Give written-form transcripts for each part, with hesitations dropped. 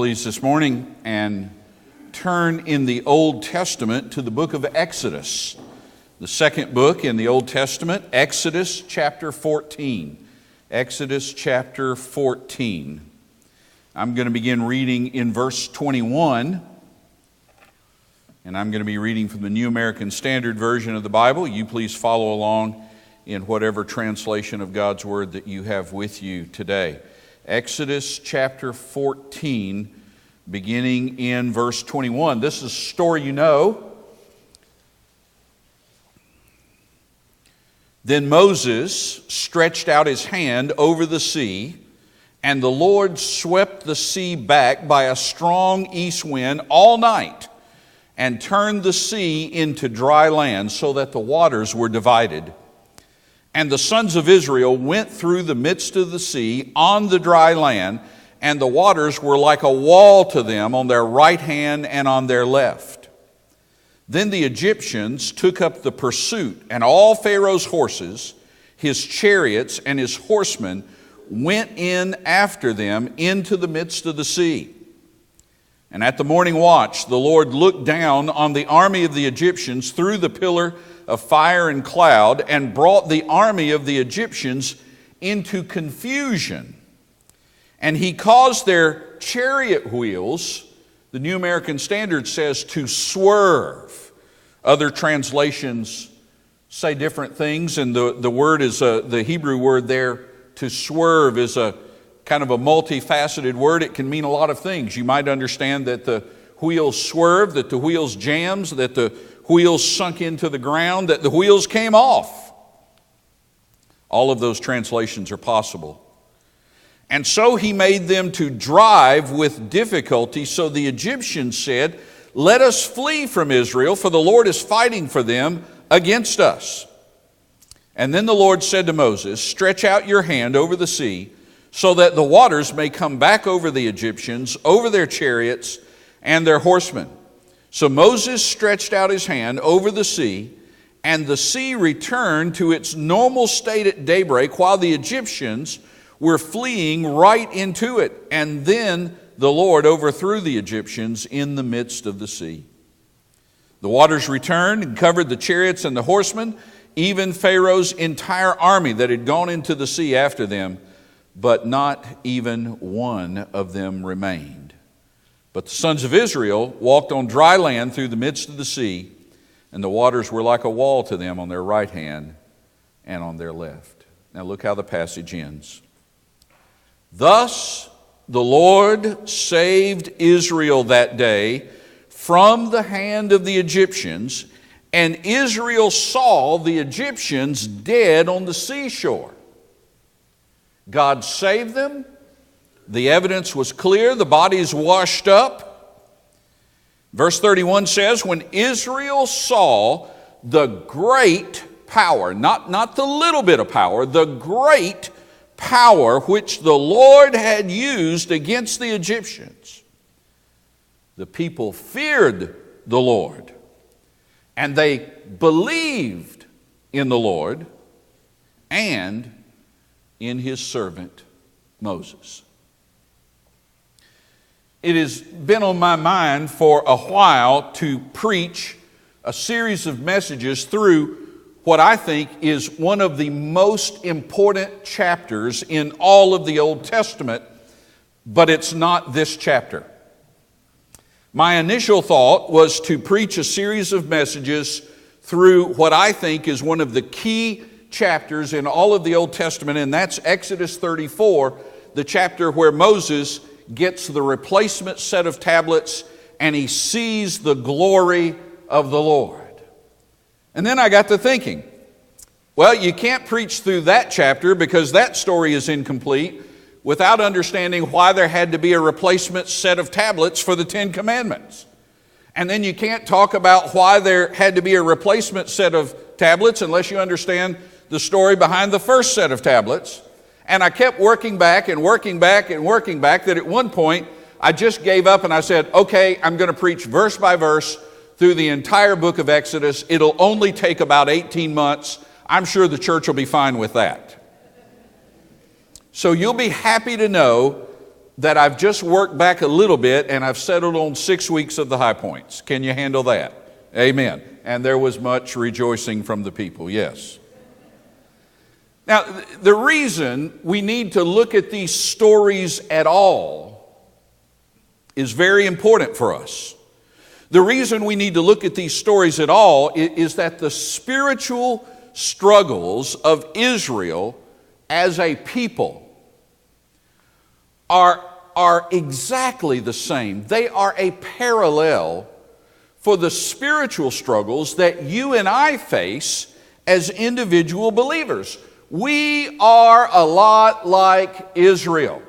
Please this morning and turn in the Old Testament to the book of Exodus. The second book in the Old Testament, Exodus chapter 14. Exodus chapter 14. I'm going to begin reading in verse 21. And I'm going to be reading from the New American Standard Version of the Bible. You please follow along in whatever translation of God's Word that you have with you today. Exodus chapter 14, beginning in verse 21. This is a story you know. Then Moses stretched out his hand over the sea, and the Lord swept the sea back by a strong east wind all night, and turned the sea into dry land so that the waters were divided. And the sons of Israel went through the midst of the sea on the dry land, and the waters were like a wall to them on their right hand and on their left. Then the Egyptians took up the pursuit, and all Pharaoh's horses, his chariots, and his horsemen went in after them into the midst of the sea. And at the morning watch, the Lord looked down on the army of the Egyptians through the pillar of fire and cloud, and brought the army of the Egyptians into confusion. And he caused their chariot wheels, the New American Standard says, to swerve. Other translations say different things, and the word is the Hebrew word there, to swerve, is a kind of a multifaceted word. It can mean a lot of things. You might understand that the wheels swerved, that the wheels jams, that the wheels sunk into the ground, that the wheels came off. All of those translations are possible. And so he made them to drive with difficulty. So the Egyptians said, "Let us flee from Israel, for the Lord is fighting for them against us." And then the Lord said to Moses, "Stretch out your hand over the sea, so that the waters may come back over the Egyptians, over their chariots and their horsemen." So Moses stretched out his hand over the sea, and the sea returned to its normal state at daybreak, while the Egyptians were fleeing right into it. And then the Lord overthrew the Egyptians in the midst of the sea. The waters returned and covered the chariots and the horsemen, even Pharaoh's entire army that had gone into the sea after them, but not even one of them remained. But the sons of Israel walked on dry land through the midst of the sea, and the waters were like a wall to them on their right hand and on their left. Now look how the passage ends. Thus the Lord saved Israel that day from the hand of the Egyptians, and Israel saw the Egyptians dead on the seashore. God saved them. The evidence was clear. The bodies washed up. Verse 31 says, when Israel saw the great power, not the little bit of power, the great power which the Lord had used against the Egyptians, the people feared the Lord, and they believed in the Lord and in his servant Moses. It has been on my mind for a while to preach a series of messages through what I think is one of the most important chapters in all of the Old Testament, but it's not this chapter. My initial thought was to preach a series of messages through what I think is one of the key chapters in all of the Old Testament, and that's Exodus 34, the chapter where Moses gets the replacement set of tablets and he sees the glory of the Lord. And then I got to thinking, well, you can't preach through that chapter because that story is incomplete without understanding why there had to be a replacement set of tablets for the Ten Commandments. And then you can't talk about why there had to be a replacement set of tablets unless you understand the story behind the first set of tablets. And I kept working back and working back and working back, that at one point I just gave up and I said, okay, I'm going to preach verse by verse through the entire book of Exodus. It'll only take about 18 months. I'm sure the church will be fine with that. So you'll be happy to know that I've just worked back a little bit and I've settled on 6 weeks of the high points. Can you handle that? Amen. And there was much rejoicing from the people, yes. Now, the reason we need to look at these stories at all is very important for us. The reason we need to look at these stories at all is that the spiritual struggles of Israel as a people are exactly the same. They are a parallel for the spiritual struggles that you and I face as individual believers. We are a lot like Israel.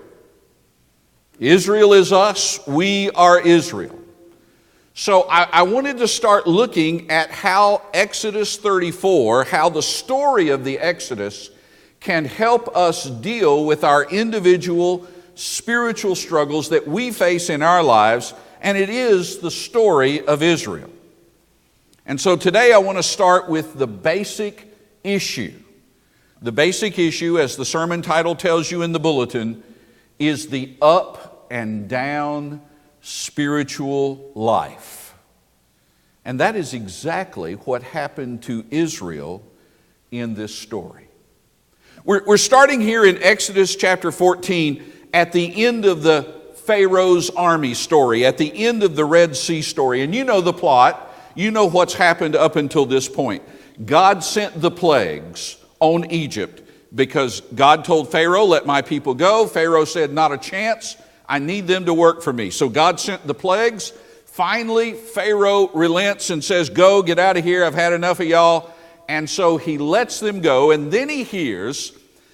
Israel is us, we are Israel. So I wanted to start looking at how Exodus 34, how the story of the Exodus can help us deal with our individual spiritual struggles that we face in our lives, and it is the story of Israel. And so today I want to start with the basic issue. The basic issue, as the sermon title tells you in the bulletin, is the up and down spiritual life. And that is exactly what happened to Israel in this story. We're starting here in Exodus chapter 14 at the end of the Pharaoh's army story, at the end of the Red Sea story. And you know the plot. You know what's happened up until this point. God sent the plagues on Egypt because God told Pharaoh, let my people go. Pharaoh said, not a chance. I need them to work for me. So God sent the plagues. Finally, Pharaoh relents and says, go, get out of here. I've had enough of y'all. And so he lets them go. And then he hears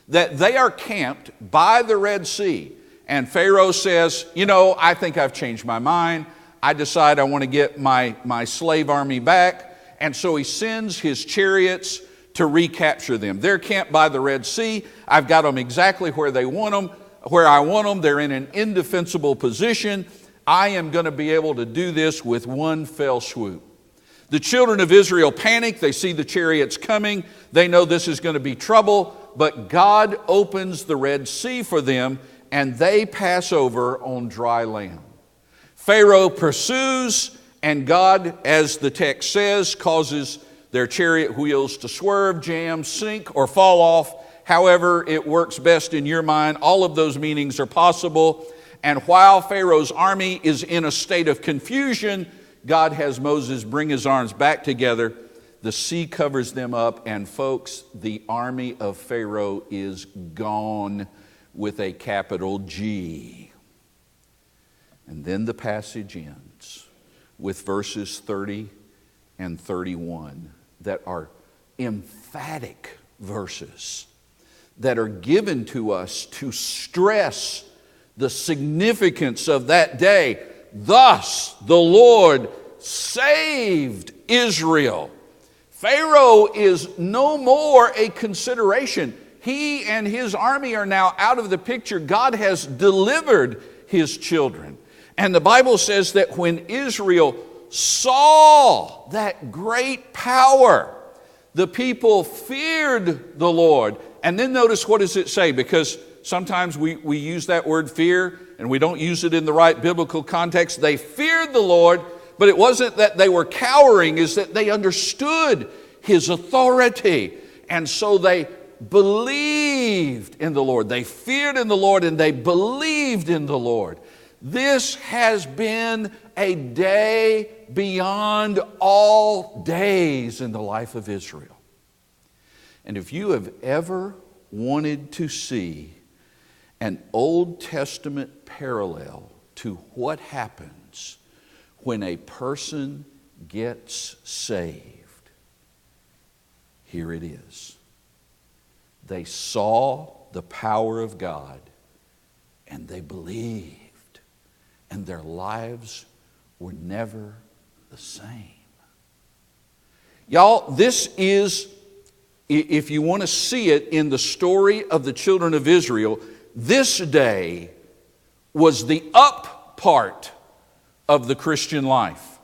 that they are camped by the Red Sea. And Pharaoh says, I think I've changed my mind. I decide I want to get my slave army back. And so he sends his chariots to recapture them. They're camped by the Red Sea. I've got them exactly where I want them. They're in an indefensible position. I am going to be able to do this with one fell swoop. The children of Israel panic. They see the chariots coming. They know this is going to be trouble. But God opens the Red Sea for them, and they pass over on dry land. Pharaoh pursues, and God, as the text says, causes their chariot wheels to swerve, jam, sink, or fall off. However it works best in your mind, all of those meanings are possible. And while Pharaoh's army is in a state of confusion, God has Moses bring his arms back together. The sea covers them up, and folks, the army of Pharaoh is gone with a capital G. And then the passage ends with verses 30 and 31 that are emphatic verses that are given to us to stress the significance of that day. Thus the Lord saved Israel. Pharaoh is no more a consideration. He and his army are now out of the picture. God has delivered his children. And the Bible says that when Israel saw that great power, the people feared the Lord. And then notice, what does it say? Because sometimes we use that word fear and we don't use it in the right biblical context. They feared the Lord, but it wasn't that they were cowering, is that they understood his authority. And so they believed in the Lord. They feared in the Lord and they believed in the Lord. This has been a day beyond all days in the life of Israel. And if you have ever wanted to see an Old Testament parallel to what happens when a person gets saved, here it is. They saw the power of God and they believed, and their lives were never the same. Y'all, this is, if you want to see it in the story of the children of Israel, this day was the up part of the Christian life.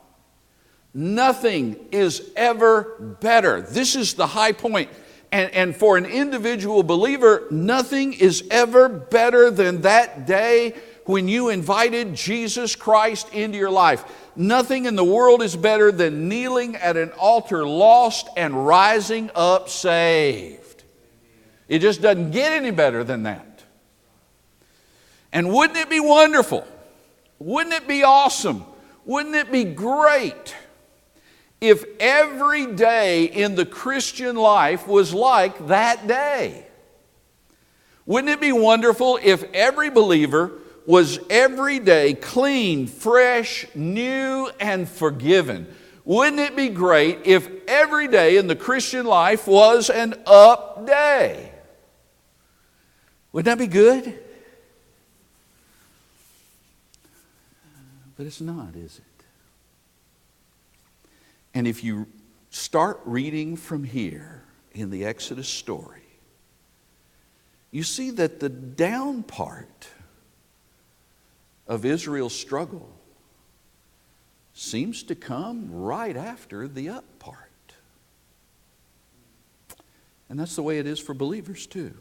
Nothing is ever better. This is the high point. And for an individual believer, nothing is ever better than that day when you invited Jesus Christ into your life. Nothing in the world is better than kneeling at an altar lost and rising up saved. It just doesn't get any better than that. And wouldn't it be wonderful? Wouldn't it be awesome? Wouldn't it be great if every day in the Christian life was like that day? Wouldn't it be wonderful if every believer was every day clean, fresh, new, and forgiven? Wouldn't it be great if every day in the Christian life was an up day? Wouldn't that be good? But it's not, is it? And if you start reading from here in the Exodus story, you see that the down part of Israel's struggle seems to come right after the up part. And that's the way it is for believers too.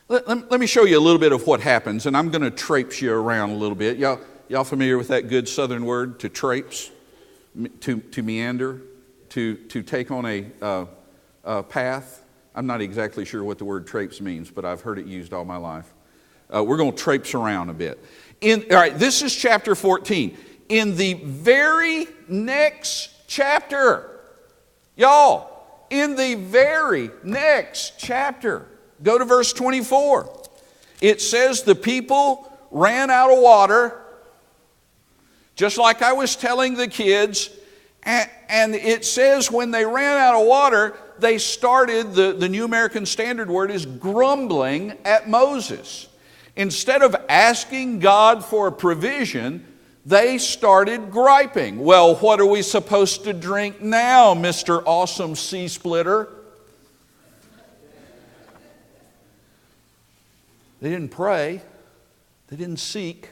Let me show you a little bit of what happens, and I'm going to traipse you around a little bit. Y'all familiar with that good southern word, to traipse, to meander, to take on a path? I'm not exactly sure what the word traipse means, but I've heard it used all my life. We're going to traipse around a bit. All right, this is chapter 14. In the very next chapter, y'all, in the very next chapter, go to verse 24. It says the people ran out of water, just like I was telling the kids. And it says when they ran out of water, they started, the New American Standard word is grumbling at Moses. Instead of asking God for a provision, they started griping. Well, what are we supposed to drink now, Mr. Awesome Sea Splitter? They didn't pray. They didn't seek.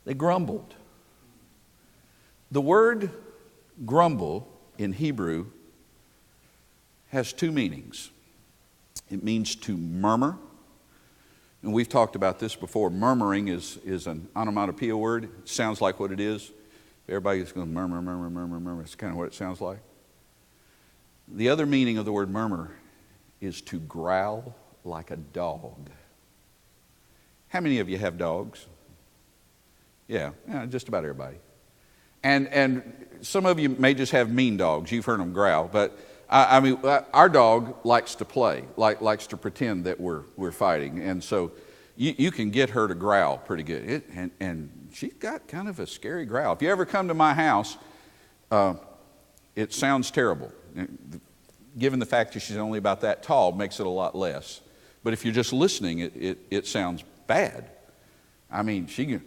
They grumbled. The word grumble in Hebrew has two meanings. It means to murmur. And we've talked about this before. Murmuring is an onomatopoeia word. It sounds like what it is. Everybody's going to murmur, murmur, murmur, murmur. It's kind of what it sounds like. The other meaning of the word murmur is to growl like a dog. How many of you have dogs? Yeah, just about everybody. And some of you may just have mean dogs. You've heard them growl. But I mean, our dog likes to play, likes to pretend that we're fighting. And so you can get her to growl pretty good. And she's got kind of a scary growl. If you ever come to my house, it sounds terrible. Given the fact that she's only about that tall, makes it a lot less. But if you're just listening, it sounds bad. I mean, she can...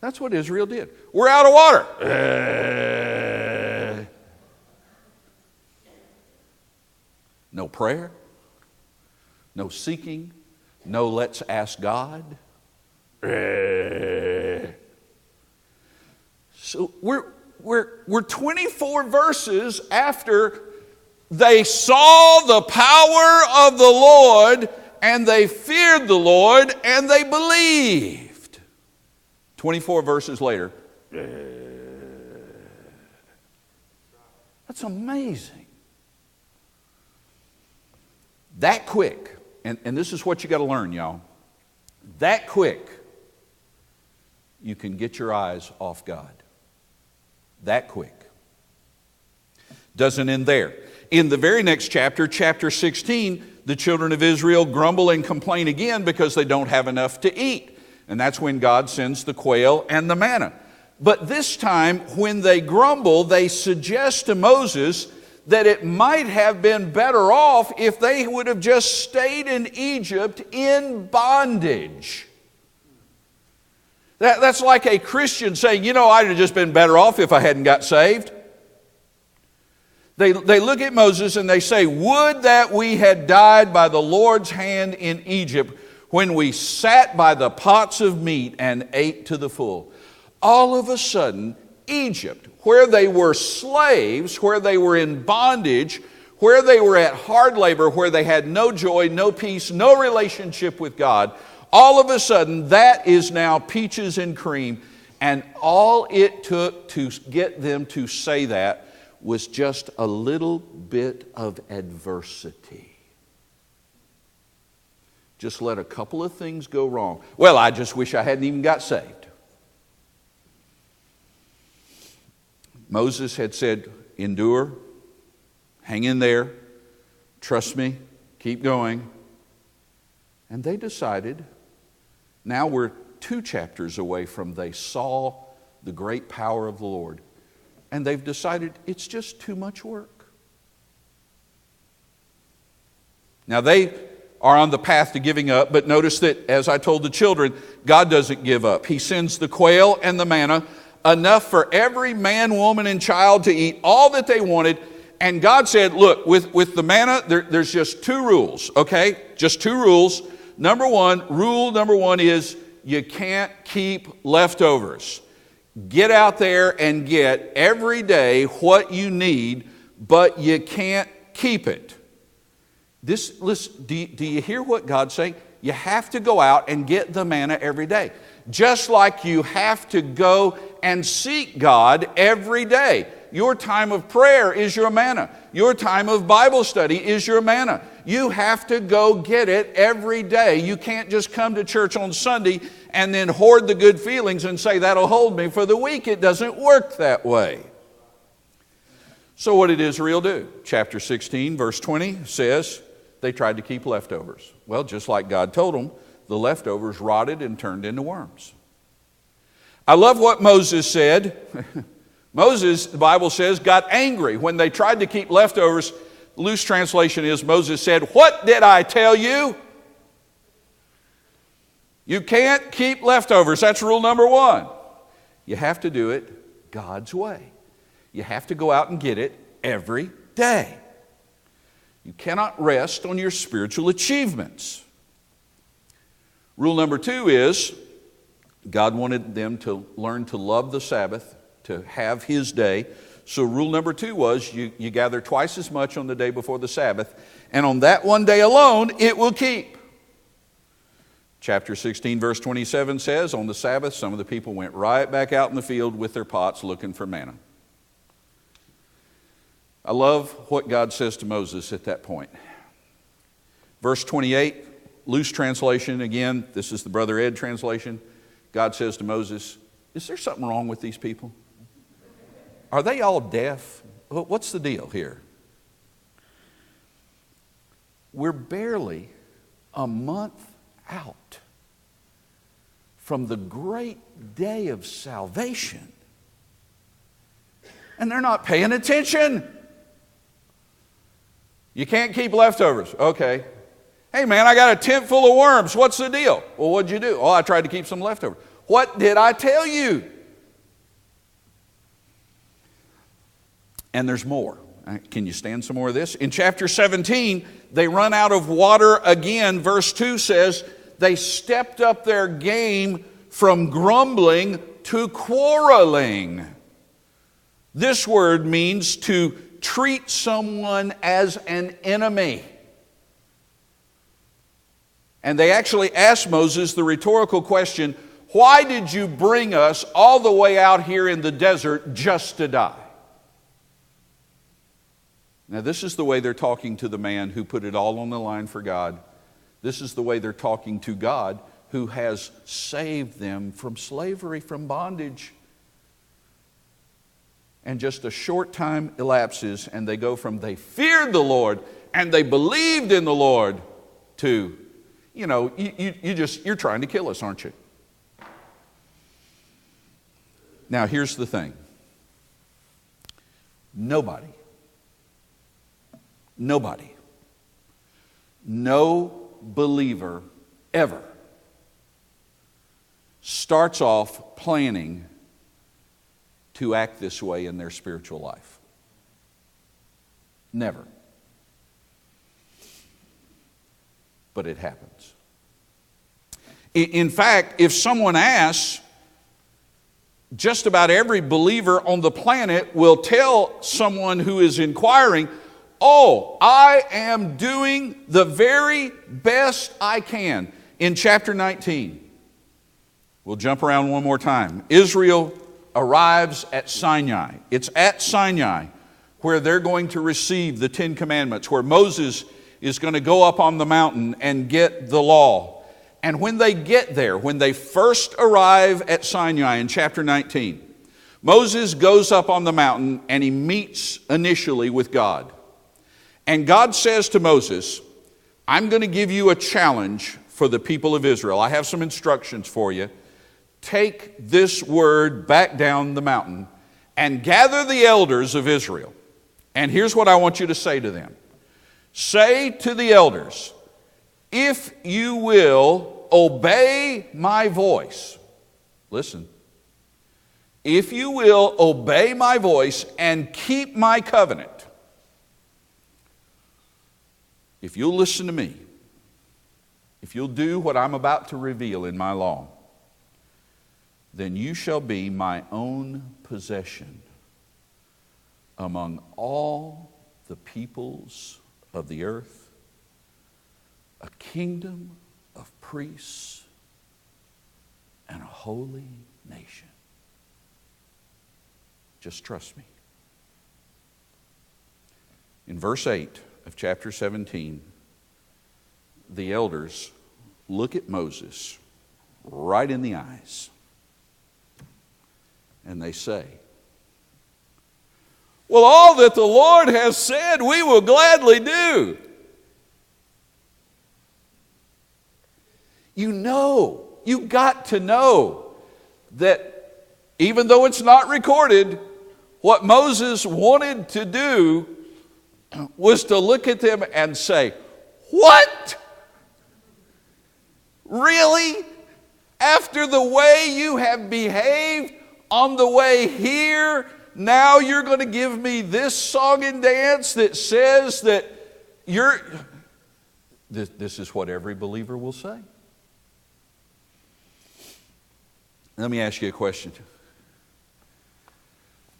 That's what Israel did. We're out of water. No prayer, no seeking, no let's ask God. So we're 24 verses after they saw the power of the Lord, and they feared the Lord, and they believed. 24 verses later. That's amazing. That quick, and this is what you got to learn, y'all. That quick, you can get your eyes off God. That quick. Doesn't end there. In the very next chapter, chapter 16, the children of Israel grumble and complain again because they don't have enough to eat. And that's when God sends the quail and the manna. But this time, when they grumble, they suggest to Moses that it might have been better off if they would have just stayed in Egypt in bondage. That's like a Christian saying, I'd have just been better off if I hadn't got saved. They look at Moses and they say, would that we had died by the Lord's hand in Egypt, when we sat by the pots of meat and ate to the full. All of a sudden, Egypt, where they were slaves, where they were in bondage, where they were at hard labor, where they had no joy, no peace, no relationship with God, all of a sudden that is now peaches and cream. And all it took to get them to say that was just a little bit of adversity. Just let a couple of things go wrong. Well, I just wish I hadn't even got saved. Moses had said, endure, hang in there, trust me, keep going. And they decided, now we're 2 chapters away from they saw the great power of the Lord. And they've decided it's just too much work. Now they are on the path to giving up, but notice that, as I told the children, God doesn't give up. He sends the quail and the manna, enough for every man, woman, and child to eat all that they wanted. And God said, look, with the manna, there's just 2 rules, okay? Just 2 rules. Rule number one is you can't keep leftovers. Get out there and get every day what you need, but you can't keep it. Listen, do you hear what God's saying? You have to go out and get the manna every day. Just like you have to go and seek God every day. Your time of prayer is your manna. Your time of Bible study is your manna. You have to go get it every day. You can't just come to church on Sunday and then hoard the good feelings and say, that'll hold me for the week. It doesn't work that way. So what did Israel do? Chapter 16, verse 20 says, they tried to keep leftovers. Well, just like God told them, the leftovers rotted and turned into worms. I love what Moses said. Moses, the Bible says, got angry when they tried to keep leftovers. The loose translation is, Moses said, what did I tell you? You can't keep leftovers. That's rule number 1. You have to do it God's way. You have to go out and get it every day. You cannot rest on your spiritual achievements. Rule number 2 is, God wanted them to learn to love the Sabbath, to have His day. So rule number 2 was, you gather twice as much on the day before the Sabbath, and on that one day alone, it will keep. Chapter 16, verse 27 says, on the Sabbath, some of the people went right back out in the field with their pots looking for manna. I love what God says to Moses at that point. Verse 28, loose translation, again, this is the Brother Ed translation. God says to Moses, is there something wrong with these people? Are they all deaf? What's the deal here? We're barely a month out from the great day of salvation, and they're not paying attention. You can't keep leftovers. Okay. Hey man, I got a tent full of worms. What's the deal? Well, what'd you do? Oh, I tried to keep some leftovers. What did I tell you? And there's more. Can you stand some more of this? In chapter 17, they run out of water again. Verse 2 says, they stepped up their game from grumbling to quarreling. This word means to treat someone as an enemy. And they actually asked Moses the rhetorical question, why did you bring us all the way out here in the desert just to die? Now this is the way they're talking to the man who put it all on the line for God. This is the way they're talking to God, who has saved them from slavery, from bondage. And just a short time elapses, and they go from they feared the Lord and they believed in the Lord to, you're trying to kill us, aren't you? Now here's the thing. Nobody, no believer ever starts off planning to act this way in their spiritual life. Never. But it happens. In fact, if someone asks, just about every believer on the planet will tell someone who is inquiring, Oh, I am doing the very best I can. In chapter 19, we'll jump around one more time. Israel arrives at Sinai. It's at Sinai where they're going to receive the 10 Commandments, where Moses is going to go up on the mountain and get the law. And when they get there, when they first arrive at Sinai in chapter 19, Moses goes up on the mountain and he meets initially with God. And God says to Moses, I'm going to give you a challenge for the people of Israel. I have some instructions for you. Take this word back down the mountain and gather the elders of Israel. And here's what I want you to say to them. Say to the elders, if you will obey my voice, listen, if you will obey my voice and keep my covenant, if you'll listen to me, if you'll do what I'm about to reveal in my law, then you shall be my own possession among all the peoples of the earth, a kingdom of priests and a holy nation. Just trust me. In verse 8 of chapter 17, the elders look at Moses right in the eyes and they say, well, all that the Lord has said, we will gladly do. You've got to know that even though it's not recorded, what Moses wanted to do was to look at them and say, what? Really? After the way you have behaved on the way here, now you're going to give me this song and dance that says that you're... This is what every believer will say. Let me ask you a question.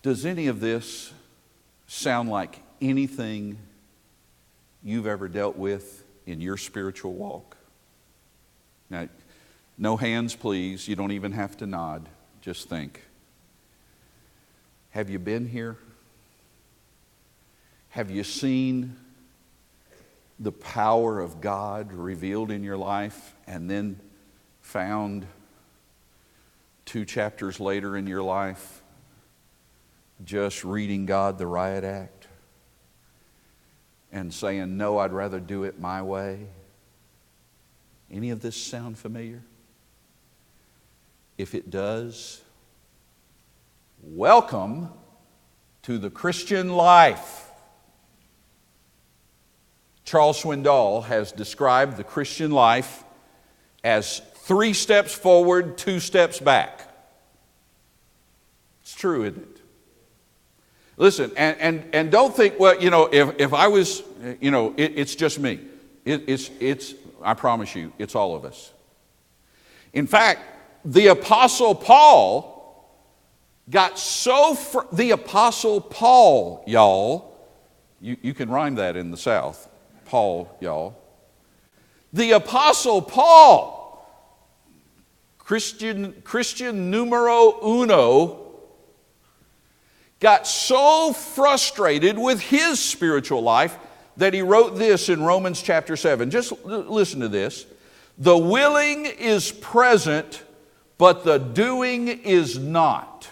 Does any of this sound like anything you've ever dealt with in your spiritual walk? Now, no hands, please. You don't even have to nod. Just think. Have you been here? Have you seen the power of God revealed in your life and then found 2 chapters later in your life just reading God the riot act and saying, no, I'd rather do it my way? Any of this sound familiar? If it does, welcome to the Christian life. Charles Swindoll has described the Christian life as 3 steps forward, 2 steps back. It's true, isn't it? Listen, and don't think, well, if I was, it's just me. It's I promise you, it's all of us. In fact, the Apostle Paul got the Apostle Paul, y'all, you can rhyme that in the South, Paul, y'all. The Apostle Paul, Christian numero uno, got so frustrated with his spiritual life that he wrote this in Romans chapter 7. Just listen to this. The willing is present, but the doing is not.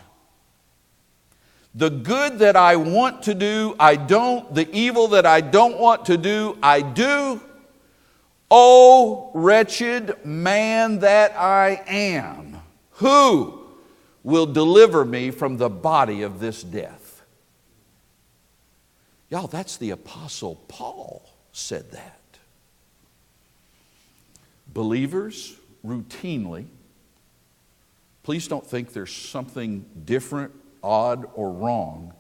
The good that I want to do, I don't. The evil that I don't want to do, I do. O wretched man that I am, who will deliver me from the body of this death? Y'all, that's the Apostle Paul said that. Believers routinely, please don't think there's something different, odd, or wrong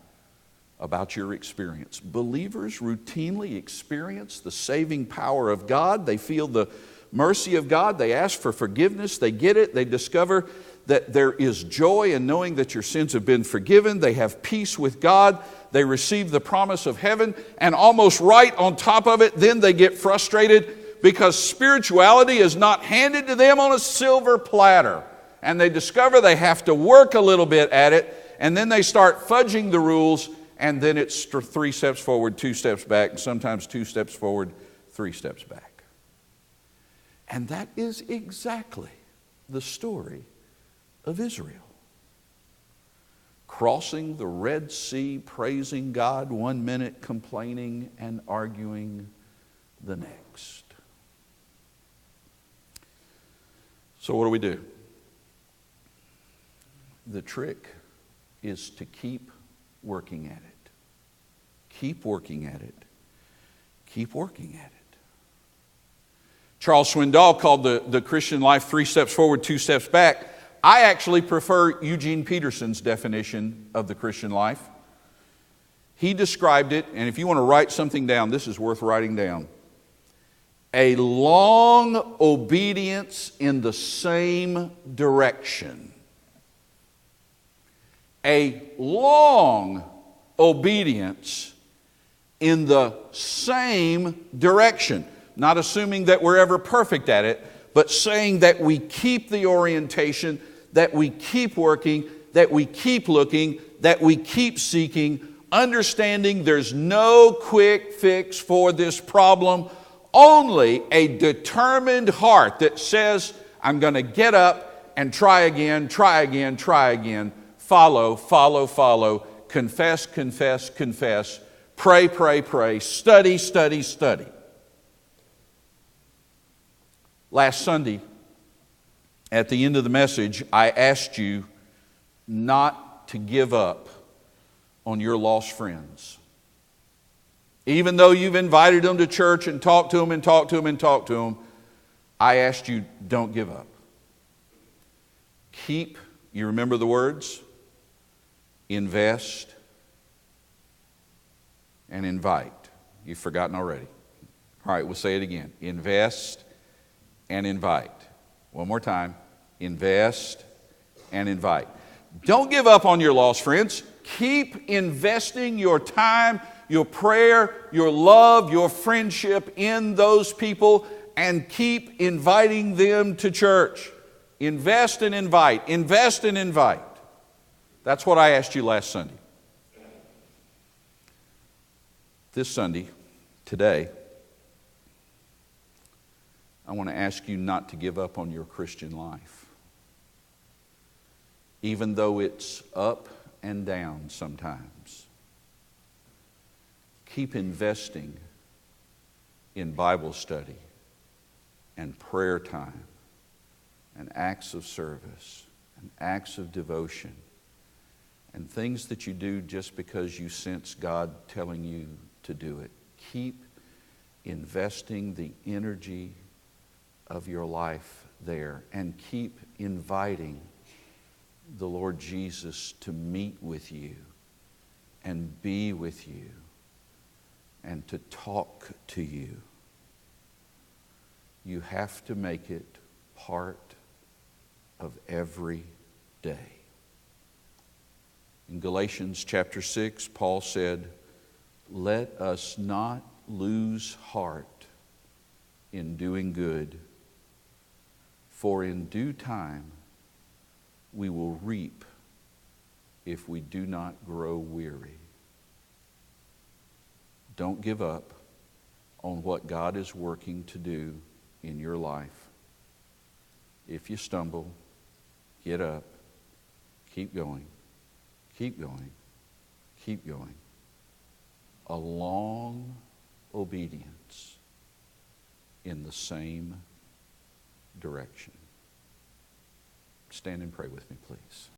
about your experience. Believers routinely experience the saving power of God. They feel the mercy of God. They ask for forgiveness. They get it. They discover that there is joy in knowing that your sins have been forgiven. They have peace with God. they receive the promise of heaven, and almost right on top of it, then they get frustrated because spirituality is not handed to them on a silver platter. And they discover they have to work a little bit at it, and then they start fudging the rules, and then it's 3 steps forward, 2 steps back, and sometimes 2 steps forward, 3 steps back. And that is exactly the story of Israel. Crossing the Red Sea, praising God 1 minute, complaining and arguing the next. So what do? The trick is to keep working at it. Keep working at it. Keep working at it. Charles Swindoll called the Christian life 3 steps forward, 2 steps back. I actually prefer Eugene Peterson's definition of the Christian life. He described it, and if you want to write something down, this is worth writing down. A long obedience in the same direction. A long obedience in the same direction. Not assuming that we're ever perfect at it, but saying that we keep the orientation, that we keep working, that we keep looking, that we keep seeking, understanding there's no quick fix for this problem, only a determined heart that says, I'm going to get up and try again, try again, try again, follow, follow, follow, confess, confess, confess, pray, pray, pray, study, study, study. Last Sunday, at the end of the message, I asked you not to give up on your lost friends. Even though you've invited them to church and talked to them and talked to them and talked to them, I asked you, don't give up. Keep, you remember the words? Invest and invite. You've forgotten already. All right, we'll say it again. Invest and invite. One more time. Invest and invite. Don't give up on your lost friends. Keep investing your time, your prayer, your love, your friendship in those people, and keep inviting them to church. Invest and invite. Invest and invite. That's what I asked you last Sunday. This Sunday, today, I want to ask you not to give up on your Christian life. Even though it's up and down sometimes. Keep investing in Bible study and prayer time and acts of service and acts of devotion and things that you do just because you sense God telling you to do it. Keep investing the energy of your life there, and keep inviting the Lord Jesus to meet with you and be with you and to talk to you. You have to make it part of every day. In Galatians chapter 6, Paul said, "Let us not lose heart in doing good, for in due time we will reap if we do not grow weary." Don't give up on what God is working to do in your life. If you stumble, get up, keep going, keep going, keep going. A long obedience in the same direction. Stand and pray with me, please.